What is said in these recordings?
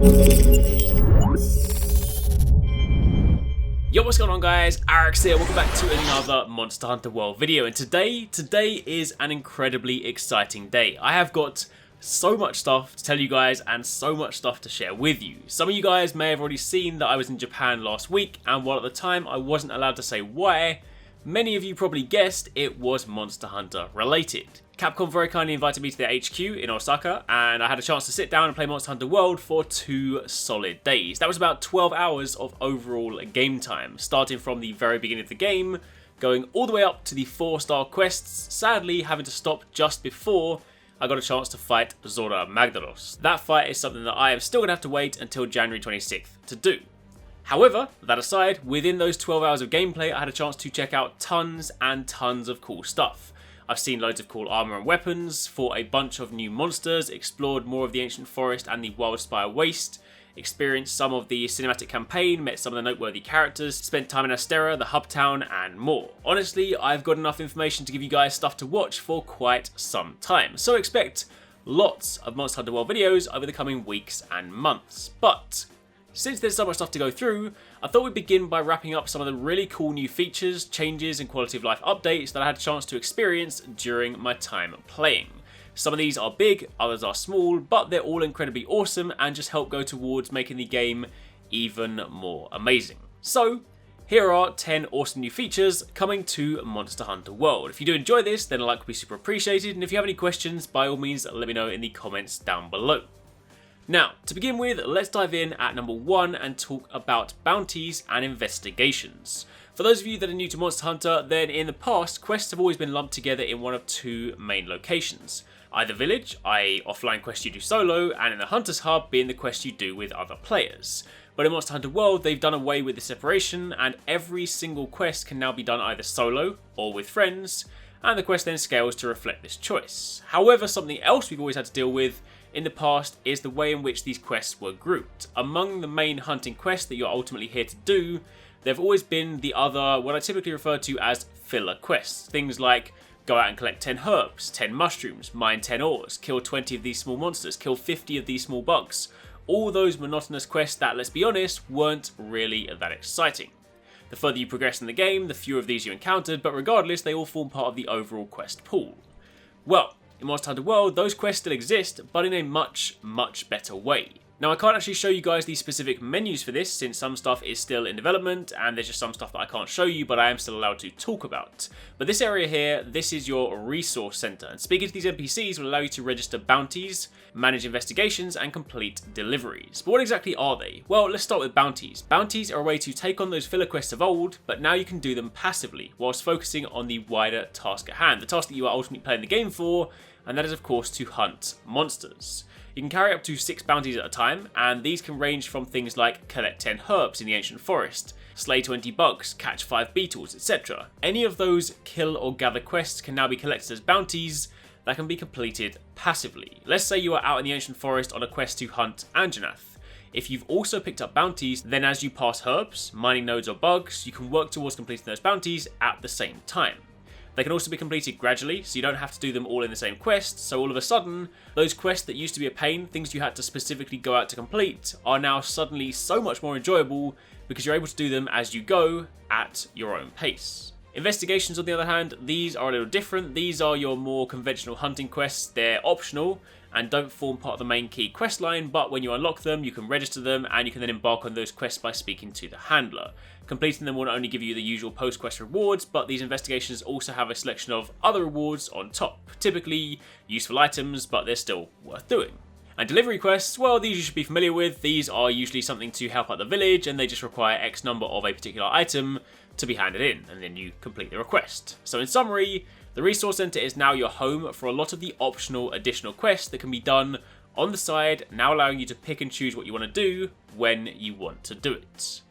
Yo, what's going on guys? Arekkz here, welcome back to another Monster Hunter World video, and today is an incredibly exciting day. I have got so much stuff to tell you guys and so much stuff to share with you. Some of you guys may have already seen that I was in Japan last week, and while at the time I wasn't allowed to say why, many of you probably guessed it was Monster Hunter related. Capcom very kindly invited me to their HQ in Osaka, and I had a chance to sit down and play Monster Hunter World for 2 solid days. That was about 12 hours of overall game time, starting from the very beginning of the game, going all the way up to the 4-star quests, sadly having to stop just before I got a chance to fight Zora Magdaros. That fight is something that I am still going to have to wait until January 26th to do. However, that aside, within those 12 hours of gameplay, I had a chance to check out tons and tons of cool stuff. I've seen loads of cool armor and weapons, fought a bunch of new monsters, explored more of the ancient forest and the Wildspire Waste, experienced some of the cinematic campaign, met some of the noteworthy characters, spent time in Astera, the hub town, and more. Honestly, I've got enough information to give you guys stuff to watch for quite some time, so expect lots of Monster Hunter World videos over the coming weeks and months. But since there's so much stuff to go through, I thought we'd begin by wrapping up some of the really cool new features, changes, and quality of life updates that I had a chance to experience during my time playing. Some of these are big, others are small, but they're all incredibly awesome and just help go towards making the game even more amazing. So, here are 10 awesome new features coming to Monster Hunter World. If you do enjoy this, then a like would be super appreciated, and if you have any questions, by all means let me know in the comments down below. Now, to begin with, let's dive in at number 1 and talk about bounties and investigations. For those of you that are new to Monster Hunter, then in the past, quests have always been lumped together in one of 2 main locations. Either Village, i.e. offline quests you do solo, and in the Hunter's Hub being the quests you do with other players. But in Monster Hunter World, they've done away with the separation, and every single quest can now be done either solo or with friends, and the quest then scales to reflect this choice. However, something else we've always had to deal with in the past is the way in which these quests were grouped. Among the main hunting quests that you're ultimately here to do, there have always been the other, what I typically refer to as filler quests. Things like go out and collect 10 herbs, 10 mushrooms, mine 10 ores, kill 20 of these small monsters, kill 50 of these small bugs. All those monotonous quests that, let's be honest, weren't really that exciting. The further you progress in the game, the fewer of these you encountered, but regardless, they all form part of the overall quest pool. Well, in Monster Hunter World, those quests still exist, but in a much, much better way. Now, I can't actually show you guys the specific menus for this, since some stuff is still in development, and there's just some stuff that I can't show you, but I am still allowed to talk about. But this area here, this is your resource center, and speaking to these NPCs will allow you to register bounties, manage investigations, and complete deliveries. But what exactly are they? Well, let's start with bounties. Bounties are a way to take on those filler quests of old, but now you can do them passively, whilst focusing on the wider task at hand, the task that you are ultimately playing the game for, and that is of course to hunt monsters. You can carry up to 6 bounties at a time, and these can range from things like collect 10 herbs in the ancient forest, slay 20 bugs, catch 5 beetles, etc. Any of those kill or gather quests can now be collected as bounties that can be completed passively. Let's say you are out in the ancient forest on a quest to hunt Anjanath. If you've also picked up bounties, then as you pass herbs, mining nodes or bugs, you can work towards completing those bounties at the same time. They can also be completed gradually, so you don't have to do them all in the same quest, so all of a sudden, those quests that used to be a pain, things you had to specifically go out to complete, are now suddenly so much more enjoyable because you're able to do them as you go, at your own pace. Investigations, on the other hand, these are a little different. These are your more conventional hunting quests. They're optional and don't form part of the main key quest line, but when you unlock them, you can register them and you can then embark on those quests by speaking to the handler. Completing them will not only give you the usual post-quest rewards, but these investigations also have a selection of other rewards on top. Typically useful items, but they're still worth doing. And delivery quests, well, these you should be familiar with. These are usually something to help out the village, and they just require X number of a particular item to be handed in, and then you complete the request. So in summary, the resource center is now your home for a lot of the optional additional quests that can be done on the side, now allowing you to pick and choose what you want to do when you want to do it.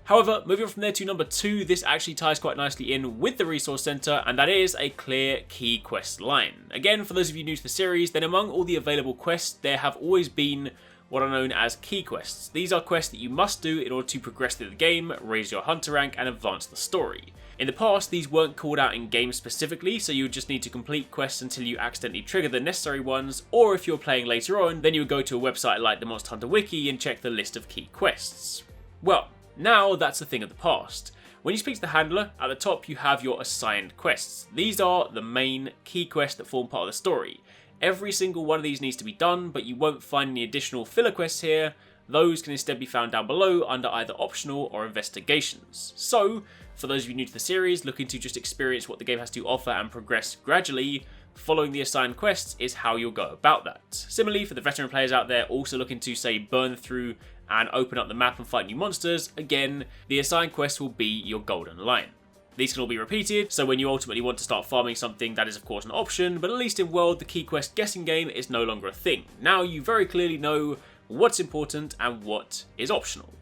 However, moving on from there to number 2, this actually ties quite nicely in with the resource center, and that is a clear key quest line. Again, for those of you new to the series, then among all the available quests, there have always been what are known as key quests. These are quests that you must do in order to progress through the game, raise your hunter rank, and advance the story. In the past, these weren't called out in game specifically, so you would just need to complete quests until you accidentally trigger the necessary ones, or if you're playing later on, then you would go to a website like the Monster Hunter Wiki and check the list of key quests. Well, now that's a thing of the past. When you speak to the handler, at the top you have your assigned quests. These are the main key quests that form part of the story. Every single one of these needs to be done, but you won't find any additional filler quests here. Those can instead be found down below under either optional or investigations. So, for those of you new to the series, looking to just experience what the game has to offer and progress gradually, following the assigned quests is how you'll go about that. Similarly, for the veteran players out there also looking to, say, burn through and open up the map and fight new monsters, again, the assigned quests will be your golden line. These can all be repeated, so when you ultimately want to start farming something, that is of course an option, but at least in World, the key quest guessing game is no longer a thing. Now you very clearly know what's important and what is optional.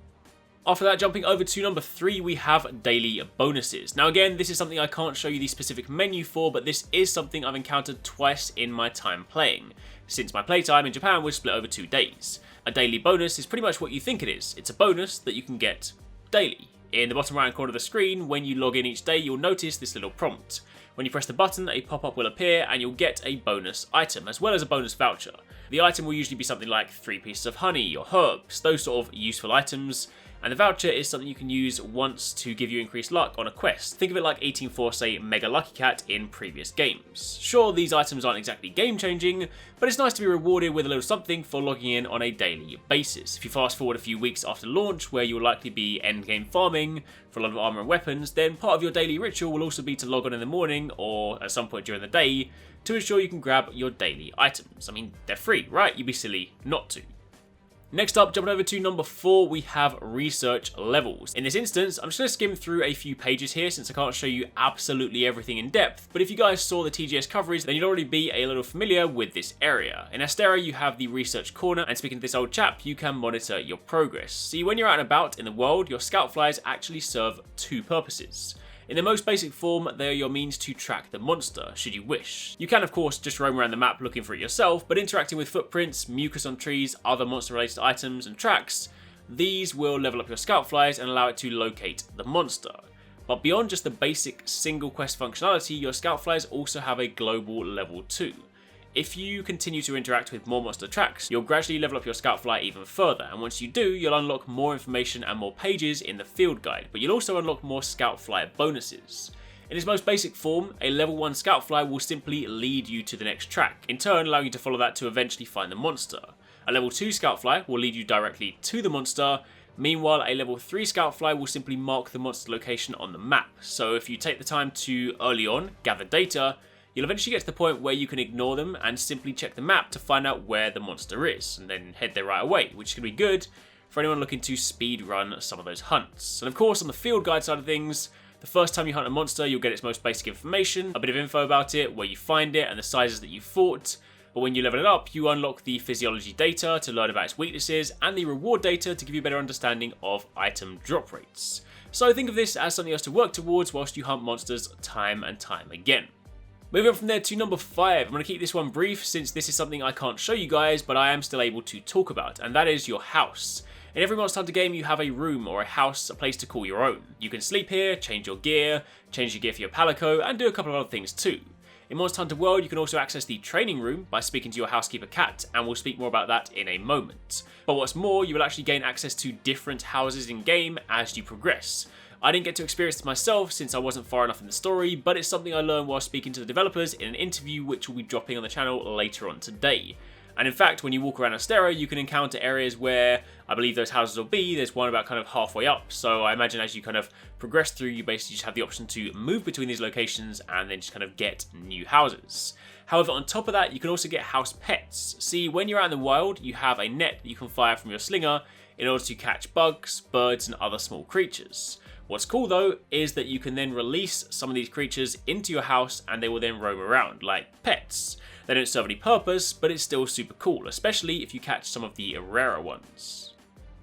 After that, jumping over to number 3, we have daily bonuses. Now again, this is something I can't show you the specific menu for, but this is something I've encountered twice in my time playing, since my playtime in Japan was split over 2 days. A daily bonus is pretty much what you think it is. It's a bonus that you can get daily. In the bottom right hand corner of the screen, when you log in each day, you'll notice this little prompt. When you press the button, a pop-up will appear and you'll get a bonus item, as well as a bonus voucher. The item will usually be something like 3 pieces of honey or herbs, those sort of useful items, and the voucher is something you can use once to give you increased luck on a quest. Think of it like eating for, say, Mega Lucky Cat in previous games. Sure, these items aren't exactly game-changing, but it's nice to be rewarded with a little something for logging in on a daily basis. If you fast forward a few weeks after launch, where you'll likely be endgame farming for a lot of armor and weapons, then part of your daily ritual will also be to log on in the morning, or at some point during the day, to ensure you can grab your daily items. I mean, they're free, right? You'd be silly not to. Next up, jumping over to number 4, we have research levels. In this instance, I'm just going to skim through a few pages here since I can't show you absolutely everything in depth, but if you guys saw the TGS coverage, then you'd already be a little familiar with this area. In Astera, you have the research corner, and speaking to this old chap, you can monitor your progress. See, when you're out and about in the world, your scout flies actually serve 2 purposes. In the most basic form, they are your means to track the monster, should you wish. You can of course just roam around the map looking for it yourself, but interacting with footprints, mucus on trees, other monster related items and tracks, these will level up your scout flies and allow it to locate the monster. But beyond just the basic single quest functionality, your scout flies also have a global level 2. If you continue to interact with more monster tracks, you'll gradually level up your scout fly even further, and once you do, you'll unlock more information and more pages in the field guide, but you'll also unlock more scout fly bonuses. In its most basic form, a level 1 scout fly will simply lead you to the next track, in turn allowing you to follow that to eventually find the monster. A level 2 scout fly will lead you directly to the monster. Meanwhile, a level 3 scout fly will simply mark the monster location on the map, so if you take the time to early on gather data, you'll eventually get to the point where you can ignore them and simply check the map to find out where the monster is, and then head there right away, which is going to be good for anyone looking to speed run some of those hunts. And of course, on the field guide side of things, the first time you hunt a monster, you'll get its most basic information, a bit of info about it, where you find it, and the sizes that you fought. But when you level it up, you unlock the physiology data to learn about its weaknesses, and the reward data to give you a better understanding of item drop rates. So think of this as something else to work towards whilst you hunt monsters time and time again. Moving on from there to number 5, I'm going to keep this one brief since this is something I can't show you guys, but I am still able to talk about, and that is your house. In every Monster Hunter game, you have a room or a house, a place to call your own. You can sleep here, change your gear for your palico, and do a couple of other things too. In Monster Hunter World, you can also access the training room by speaking to your housekeeper cat, and we'll speak more about that in a moment. But what's more, you will actually gain access to different houses in-game as you progress. I didn't get to experience this myself since I wasn't far enough in the story, but it's something I learned while speaking to the developers in an interview which will be dropping on the channel later on today. And in fact, when you walk around Astera, you can encounter areas where I believe those houses will be. There's one about kind of halfway up, so I imagine as you kind of progress through, you basically just have the option to move between these locations and then just kind of get new houses. However, on top of that, you can also get house pets. See, when you're out in the wild, you have a net that you can fire from your slinger in order to catch bugs, birds, and other small creatures. What's cool though is that you can then release some of these creatures into your house and they will then roam around like pets. They don't serve any purpose, but it's still super cool, especially if you catch some of the rarer ones.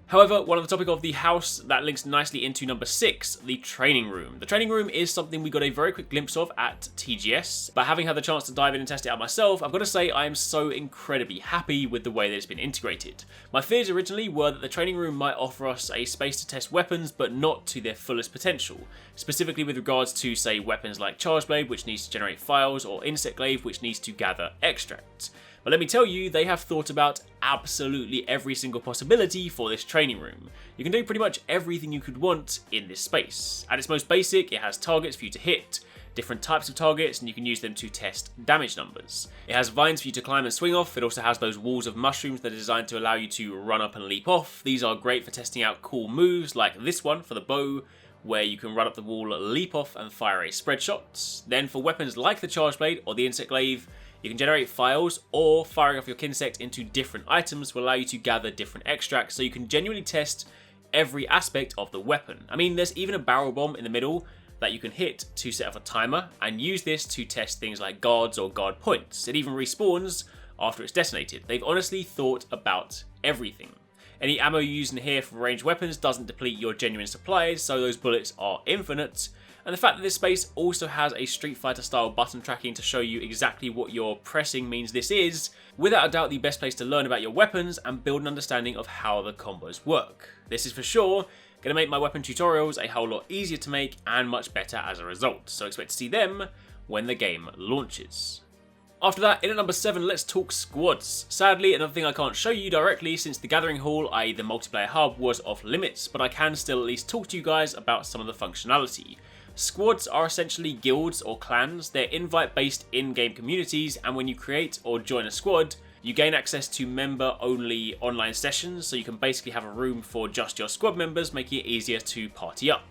However, while on the topic of the house, that links nicely into number 6, the training room. The training room is something we got a very quick glimpse of at TGS, but having had the chance to dive in and test it out myself, I've got to say I am so incredibly happy with the way that it's been integrated. My fears originally were that the training room might offer us a space to test weapons, but not to their fullest potential, specifically with regards to, say, weapons like Charge Blade, which needs to generate files, or Insect Glaive, which needs to gather extracts. But let me tell you, they have thought about absolutely every single possibility for this training room. You can do pretty much everything you could want in this space. At its most basic, it has targets for you to hit, different types of targets, and you can use them to test damage numbers. It has vines for you to climb and swing off. It also has those walls of mushrooms that are designed to allow you to run up and leap off. These are great for testing out cool moves like this one for the bow, where you can run up the wall, leap off, and fire a spread shot. Then for weapons like the Charge Blade or the Insect Glaive, you can generate files, or firing off your Kinsect into different items will allow you to gather different extracts, so you can genuinely test every aspect of the weapon. I mean, there's even a barrel bomb in the middle that you can hit to set off a timer, and use this to test things like guards or guard points. It even respawns after it's detonated. They've honestly thought about everything. Any ammo you use in here for ranged weapons doesn't deplete your genuine supplies, so those bullets are infinite. And the fact that this space also has a Street Fighter style button tracking to show you exactly what you're pressing means this is, without a doubt, the best place to learn about your weapons and build an understanding of how the combos work. This is for sure going to make my weapon tutorials a whole lot easier to make and much better as a result, so expect to see them when the game launches. After that, in at number 7, let's talk squads. Sadly, another thing I can't show you directly since the Gathering Hall, i.e. the multiplayer hub, was off limits, but I can still at least talk to you guys about some of the functionality. Squads are essentially guilds or clans. They're invite-based in-game communities, and when you create or join a squad, you gain access to member-only online sessions, so you can basically have a room for just your squad members, making it easier to party up.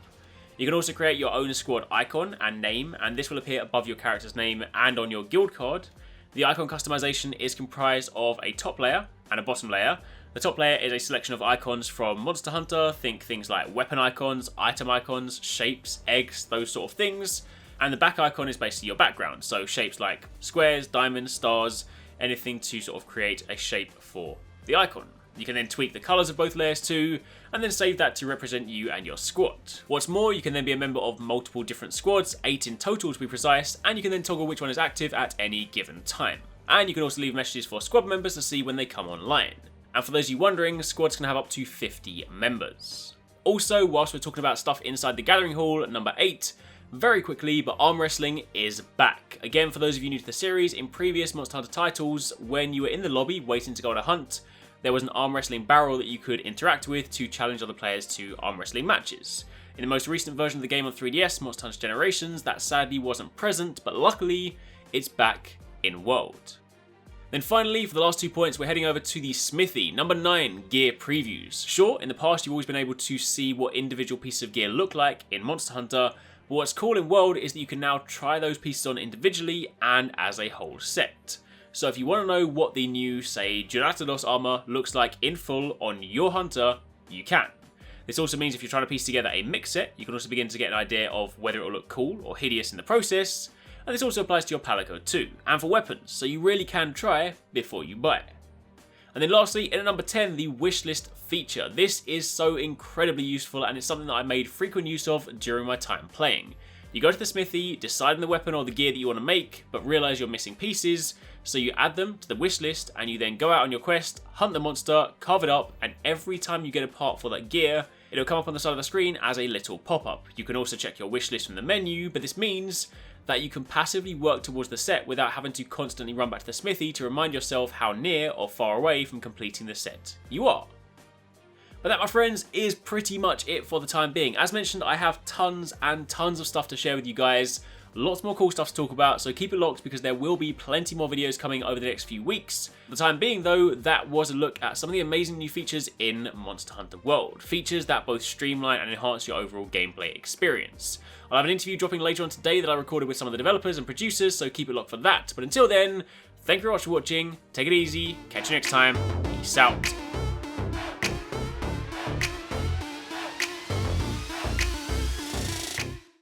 You can also create your own squad icon and name, and this will appear above your character's name and on your guild card. The icon customization is comprised of a top layer and a bottom layer. The top layer is a selection of icons from Monster Hunter, think things like weapon icons, item icons, shapes, eggs, those sort of things. And the back icon is basically your background, so shapes like squares, diamonds, stars, anything to sort of create a shape for the icon. You can then tweak the colours of both layers too, and then save that to represent you and your squad. What's more, you can then be a member of multiple different squads, 8 in total to be precise, and you can then toggle which one is active at any given time. And you can also leave messages for squad members to see when they come online. And for those of you wondering, squads can have up to 50 members. Also, whilst we're talking about stuff inside the Gathering Hall, at number 8, very quickly, but arm wrestling is back. Again, for those of you new to the series, in previous Monster Hunter titles, when you were in the lobby waiting to go on a hunt, there was an arm wrestling barrel that you could interact with to challenge other players to arm wrestling matches. In the most recent version of the game on 3DS, Monster Hunter Generations, that sadly wasn't present, but luckily, it's back in World. Then finally, for the last 2 points, we're heading over to the Smithy. Number 9, gear previews. Sure, in the past you've always been able to see what individual pieces of gear look like in Monster Hunter, but what's cool in World is that you can now try those pieces on individually and as a whole set. So if you want to know what the new, say, Duratalos armor looks like in full on your Hunter, you can. This also means if you're trying to piece together a mix set, you can also begin to get an idea of whether it will look cool or hideous in the process, and this also applies to your palico too, and for weapons, so you really can try before you buy. And then lastly, in at number 10, the Wishlist feature. This is so incredibly useful, and it's something that I made frequent use of during my time playing. You go to the smithy, decide on the weapon or the gear that you want to make, but realise you're missing pieces, so you add them to the wish list, and you then go out on your quest, hunt the monster, carve it up, and every time you get a part for that gear, it'll come up on the side of the screen as a little pop-up. You can also check your wish list from the menu, but this means that you can passively work towards the set without having to constantly run back to the smithy to remind yourself how near or far away from completing the set you are. But that, my friends, is pretty much it for the time being. As mentioned, I have tons and tons of stuff to share with you guys. Lots more cool stuff to talk about, so keep it locked because there will be plenty more videos coming over the next few weeks. For the time being though, that was a look at some of the amazing new features in Monster Hunter World. Features that both streamline and enhance your overall gameplay experience. I'll have an interview dropping later on today that I recorded with some of the developers and producers, so keep it locked for that. But until then, thank you very much for watching, take it easy, catch you next time, peace out.